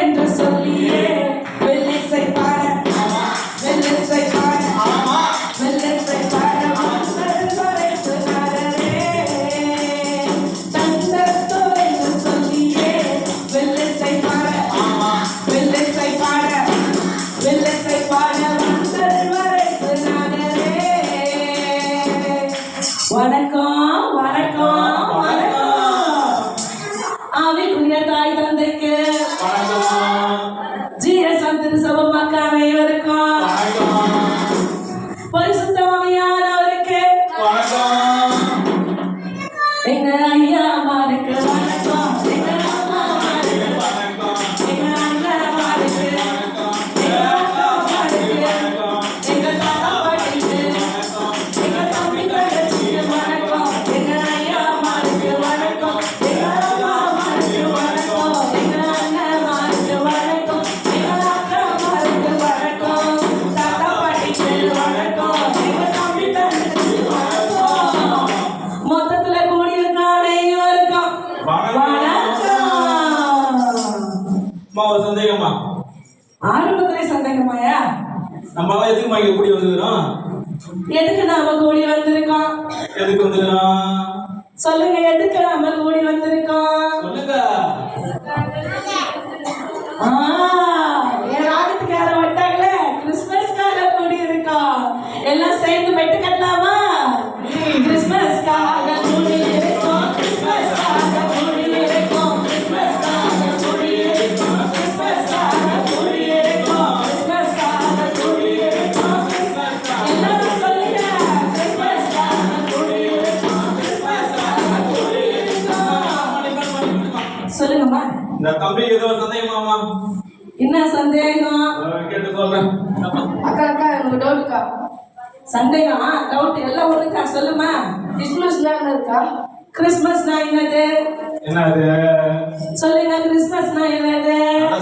என்று சொல்லியே வெள்ளிசை பாட வெள்ளிசை பாட வெள்ளிசை பாட வரை சொன்னாரே தந்தத்தோர் என்று சொல்லியே வெள்ளிசை பாட வெள்ளிசை பாட வெள்ளிசை பாட வரை சொன்னாரே. வணக்கம் வணக்கம் வணக்கம். ஆவிக்குரிய தாய் தந்தைக்கு ஜீரசம் திருசபை மக்கள் அனைவருக்கும் பரிசுத்த ஆவியானவருக்கு எங்க ஐயா அம்மாருக்கு வணக்கம். எங்க அம்மா அம்மாருக்கு வணக்கம். எங்க அண்ணன் அம்மாருக்கு எங்க அக்கா அம்மாருக்கு எங்க தாத்தா பாட்டிக்கு எங்க தம்பி தங்கச்சிக்கு வணக்கம். எங்க ஐயா அம்மாருக்கு வணக்கம். எங்க அம்மா அம்மாருக்கு வணக்கம். எங்க அண்ணன் அம்மாருக்கு வணக்கம். எங்க அக்கா அம்மாருக்கு வணக்கம். தாத்தா பாட்டிக்கு வணக்கம். எங்க தம்பி தங்கச்சிக்கு வணக்கம். மொத்தத்துல கூடியிருக்க அனைவருக்கும் வணக்கம். ஒரு சந்தேகமா? ஆரம்பத்திலே சந்தேகமாயா? நம்ம எதுக்கு இங்க கூடி வந்துக்கிறோம்? எதுக்கு நாம கூடி வந்திருக்கோம்? எதுக்கு வந்துக்கிறோம் சொல்லுங்க. எதுக்கு நாம கூடி வந்திருக்கோம்? சொல்லுங்க. என் ராகத்துக்கார வட்டாங்களே கிறிஸ்துமஸ்க்காக கூடி இருக்கோம். எல்லாம் சேர்ந்து மெட்டு கட்டலாமா? கிறிஸ்துமஸ்க்காக கூடி இருக்கோம். கிறிஸ்துமஸ்க்காக கூடி இருக்கோம். கிறிஸ்துமஸ்க்காக கூடி இருக்கோம். கிறிஸ்துமஸ்க்காக கூடி இருக்கோம். கிறிஸ்துமஸ்க்காக கூடி இருக்கோம். எல்லாரும் சொல்லுங்க. கிறிஸ்துமஸ்க்காக கூடி இருக்கோம். கிறிஸ்துமஸ்க்காக கூடி இருக்கோம். சொல்லுங்கம்மா. இந்த தம்பிக்கு ஏதோ சந்தேகமாமா? என்ன சந்தேகம்? கேட்டு சொல்றேன். அக்கா அக்கா எனக்கு டவுட்க்கா. சந்தேகம் டவுட் எல்லாம் ஒண்ணுக்கா சொல்லுமா. கிறிஸ்துமஸ்னா என்னதுக்கா? கிறிஸ்துமஸ்னா என்னது? என்னது சொல்லுங்க. கிறிஸ்துமஸ்னா என்னது?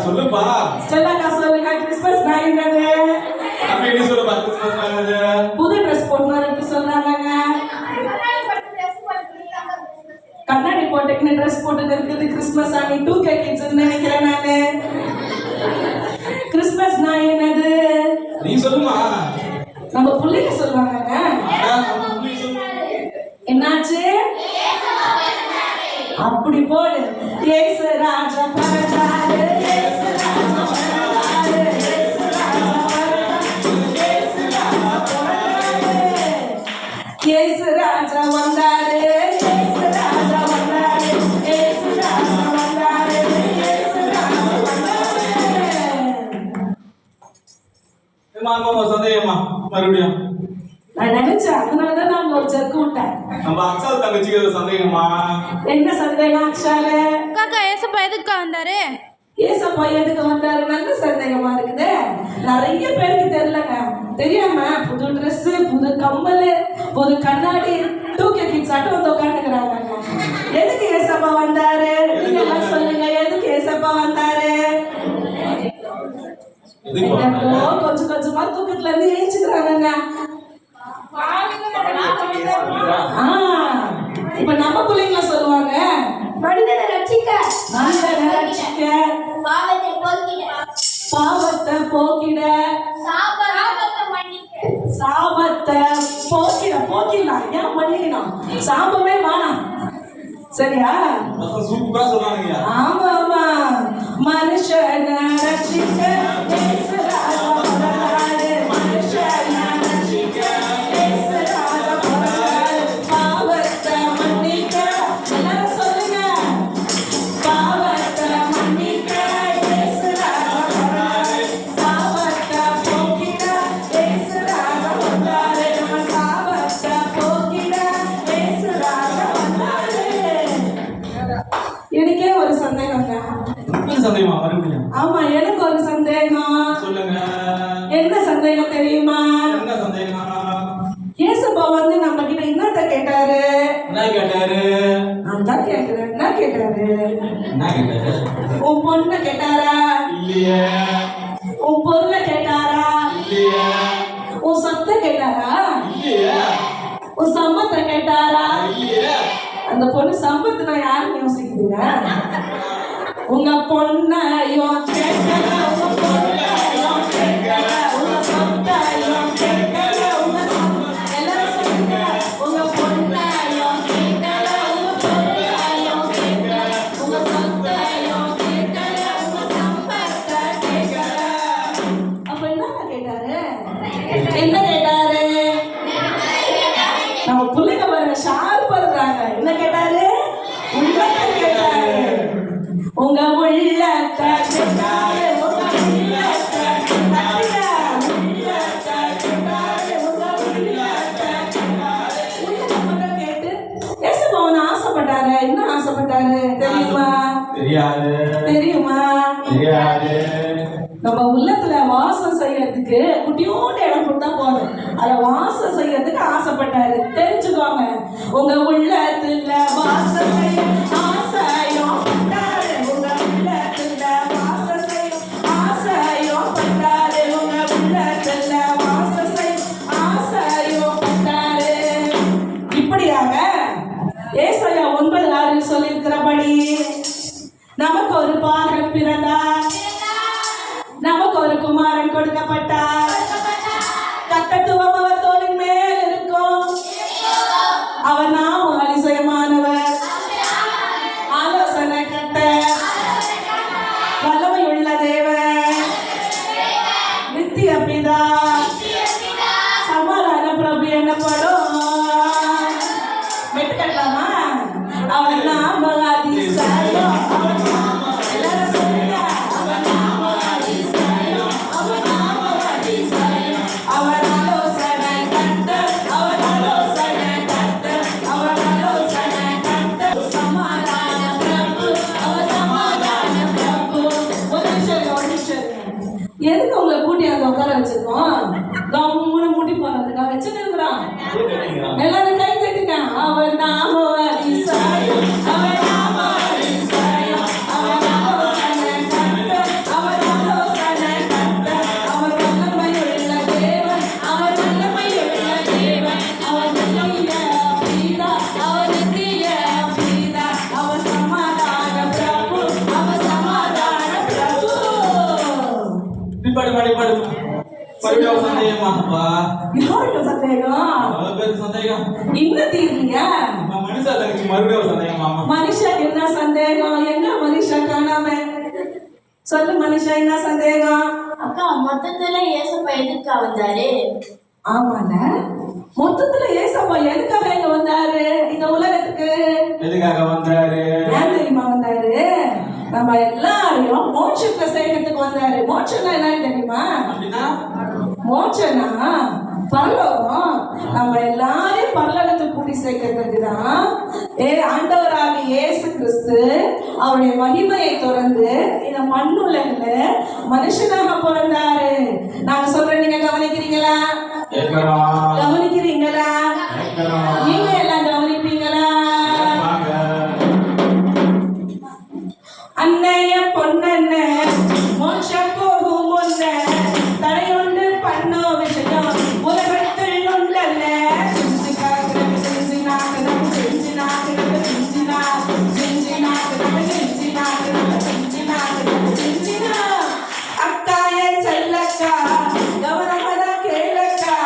சொல்லுப்பா. சொல்லக்கா சொல்லுங்க. கிறிஸ்துமஸ்னா என்னது? தம்பி நீ சொல்லுப்பா. கிறிஸ்துமஸ் என்னது? புது ட்ரெஸ் போட்டு சொல்றாங்க. கண்ணாடி போட்டுக்கின்னு ட்ரெஸ் போட்டு இருக்குது கிறிஸ்துமஸ் ஆனி 2K கிட்ஸ் நினைக்கிறேன் நானு. கிறிஸ்துமஸ்னா என்னது? நீ சொல்லுமா. நம்ம பிள்ளைங்க சொல்லுவாங்க. என்னாச்சு? அப்படி போடு. இயேசு ராஜா பிறந்தாரு. இயேசு ராஜா பிறந்தாரு. இயேசு ராஜா பிறந்தாரு. இயேசு ராஜா பிறந்தாரு. இயேசு ராஜா வந்தாரு. இயேசு ராஜா வந்தாரு. இயேசு ராஜா வந்தாரு. இயேசு ராஜா வந்தாரு. சந்தேகமா மறுபடியும்? நான் நினைச்சேன். அதனாலதான் நான் ஒரு ஜர்க்கு விட்டேன். நம்ம அக்ஷால் தங்கச்சிக்கு ஏதோ சந்தேகமா? என்ன சந்தேகம் அக்ஷாலே? காக்கா ஏசப்பா எதுக்கா வந்தாரு? ஏசப்பா எதுக்கு வந்தாரு? நல்ல சந்தேகமா இருக்குது. நிறைய பேருக்கு தெரியலங்க. தெரியாம புது ட்ரெஸ், புது கம்மல், புது கண்ணாடி 2K கிட்ஸ் ஆட்டம் வந்து உட்காந்துக்கிறாங்க. எதுக்கு ஏசப்பா வந்தாரு? நீங்க எல்லாம் சொல்லுங்க. எதுக்கு ஏசப்பா வந்தாரு? கொஞ்சம் கொஞ்சமா தூக்கத்துல இருந்து ஏஞ்சுக்கிறாங்க. இப்ப நம்ம பிள்ளைங்க சொல்லுவாங்க மனிதனை ரட்சிக்க, மனிதனை ரட்சிக்க, பாவத்தை போக்கிட, பாவத்தை போக்கிட, சாபத்தை மன்னிக்க, சாபத்தை போக்கிடலாம். ஏன் மன்னிக்கணும்? சாபமே வேணாம். சரியா? சூப்பரா சொல்றாங்க. ஆமா ஆமா. மனுஷனை ரட்சிக்க இயேசு ராஜா பிறந்தாரு. மனுஷனை ரட்சிக்க இயேசு ராஜா பிறந்தாரு. பாவத்தை மன்னிக்க. எல்லாரும் சொல்லுங்க. பாவத்தை மன்னிக்க இயேசு ராஜா பிறந்தாரு. சாபத்தை போக்கிட இயேசு ராஜா வந்தாரு. நம்ம சாபத்தை போக்கிட இயேசு ராஜா வந்தாரு. எனக்கே ஒரு சந்தேகங்க. சந்தேகமா மறுபடியும்? ஆமா, எனக்கு ஒரு சந்தேகம். சொல்லுங்க. என்ன சந்தேகம் தெரியுமா? என்ன சந்தேகம்? ஏசப்பா வந்து நம்ம கிட்ட என்னத்த கேட்டாரு? என்ன கேட்டாரு? நான் தான் கேக்குறேன். என்ன கேட்டாரு? என்ன கேட்டாரு? உன் பொண்ணை கேட்டாரா? இல்லையே. உன் பொருளை கேட்டாரா? இல்லையே. உன் சொத்தை கேட்டாரா? இல்லையே. உன் சம்பத்தை கேட்டாரா? இல்லையே. அந்த பொண்ணு சம்பத்து நான் யாருன்னு யோசிக்கிறீங்க? உங்க பொண்ணையும் கேட்கல, உங்க பொண்ணையும் கேட்கல, உங்க சொத்தையும் கேட்கல, உங்க எல்லாரும் சொல்லுங்க. உங்க பொண்ணையும் கேட்கல, உங்க பொண்ணையும் கேட்கல, உங்க சொத்தையும் கேட்கல, உங்க சம்பத்தை கேட்கல. அப்ப என்னங்க கேட்டாரு? என்ன கேட்டாரு? நம்ம பிள்ளைங்க பாருங்க ஷார்ப்பா இருக்கிறாங்க. என்ன கேட்டாரு? உள்ளத்தை கேட்டாரு. உங்க உள்ளத்தை கேட்டாரு. உங்க உள்ளத்தை கேட்டாரு. உள்ளத்தை கேட்டாரு. உங்க உள்ளத்தை கேட்டாரு. உள்ளத்தை மட்டும் கேட்டு ஏசப்பா அவனை ஆசைப்பட்டாரு. என்ன ஆசைப்பட்டாரு தெரியுமா? தெரியாது. தெரியுமா? தெரியாது. நம்ம உள்ளத்துல வாசம் செய்யறதுக்கு குட்டியோட இடம் கொடுத்தா போதும். அத வாசம் செய்யறதுக்கு ஆசைப்பட்டாரு. தெரிஞ்சுக்கோங்க. உங்க உள்ளத்துல வாசம் செய்ய ஆசையும் பட்டாரு. உங்க உள்ளத்துல வாசம் செய்ய ஆசையும் பட்டாரு. உங்க உள்ளத்துல வாசம் செய்ய ஆசையும் பட்டாரு. இப்படியாக ஏசாயா 9:6 சொல்லியிருக்கிறபடி நமக்கு ஒரு பாகன் பிறந்தார், நமக்கு ஒரு குமாரன் கொடுக்கப்பட்டார். கர்த்தத்துவம் அவர் தோளின் மேல் இருக்கும். அவர் நாமம் அதிசயமானவர், ஆலோசனை கர்த்தர், வல்லமையுள்ள தேவன், நித்திய பிதா, சமாதான பிரபு எனப்படும். மெட்டு கட்டலாமா? அவர் நாமம் அதிசயம். எல்லாரும் சொல்லுங்க. அவர் நாமம் அதிசயம். அவர் நாமம் அதிசயம். அவர் ஆலோசனை கர்த்தர். அவர் ஆலோசனை கர்த்தர். அவர் ஆலோசனை கர்த்தர். சமாதான பிரபு. அவர் சமாதான பிரபு. ஒரு நிமிஷம் இருங்க, ஒரு நிமிஷம் இருங்க. எதுக்கு உங்களை கூட்டி அங்க உட்கார வச்சிருக்கோம்? கம்முன்னு மூடி போறதுக்காக வச்சுருக்கிறோம். எல்லாரும் கை தட்டுங்க. அவர் நாமம் அதிசயம். அவர் நாமம் அதிசயம். அவர் ஆலோசனை கர்த்தர். அவர் ஆலோசனை கர்த்தர். அவர் வல்லமையுள்ள தேவன். அவர் வல்லமையுள்ள தேவன். அவர் நித்திய பிதா. அவர் நித்திய பிதா. அவர் சமாதான பிரபு. அவர் சமாதான பிரபு. நிப்பாடு மறுபடியும் சந்தேகமாப்பா. யாருக்கு சந்தேகம்? அவ்வளவு பேருக்கு சந்தேகம். இன்னும் தீர்றீங்க? மனுஷாக்கு மறுபடியும் சந்தேகமாமா. மனுஷன் என்ன சந்தேகம்? என்ன மனுஷன் காணாம? சொல்லு மனுஷன் என்ன சந்தேகம்? அக்கா மொத்தத்துல ஏசப்பா எதுக்கா வந்தாரு? ஆமால, மொத்தத்துல ஏசப்பா எதுக்காக இங்க வந்தாரு இந்த உலகத்துக்கு? எதுக்காக வந்தாரு? ஏன் தெரியுமா வந்தாரு? நம்ம எல்லாரையும் மோட்சத்தை சேர்க்கறதுக்கு வந்தாரு. மோட்சம்னா என்னன்னு தெரியுமா? அப்படின்னா மோட்சம்னா பரலோகம். நம்ம எல்லாரையும் பரலோகத்துக்கு கூட்டி சேர்க்கறதுக்கு தான் ஆண்டவராக இயேசு கிறிஸ்து அவருடைய மகிமையை தொடர்ந்து இந்த மண்ணுலகில மனுஷனாக பிறந்தாரு. நாங்க சொல்றேன், நீங்க கவனிக்கிறீங்களா? கவனிக்கிறீங்களா? நீங்க எல்லாம் கவனிப்பீங்களா? அன்னைய பொண்ணன்ன மோட்சம் போகும் முன்ன தடையுண்டு பண்ணோ விஷயம் உலகத்தில் உண்டல்ல. செஞ்சு காக்கிறோம், செஞ்சு நாக்கிறோம், செஞ்சு நாக்கிறோம், செஞ்சு நாக்கிறோம், செஞ்சு நாக்கிறோம், செஞ்சு நாக்கிறோம், செஞ்சு நாக்கிறோம், செஞ்சு அக்கா என் செல்லக்கா கவனமத கேளக்கா.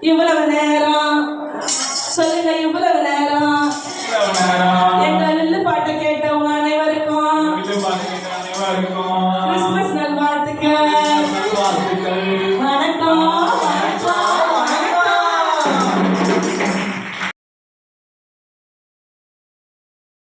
இவ்வளவு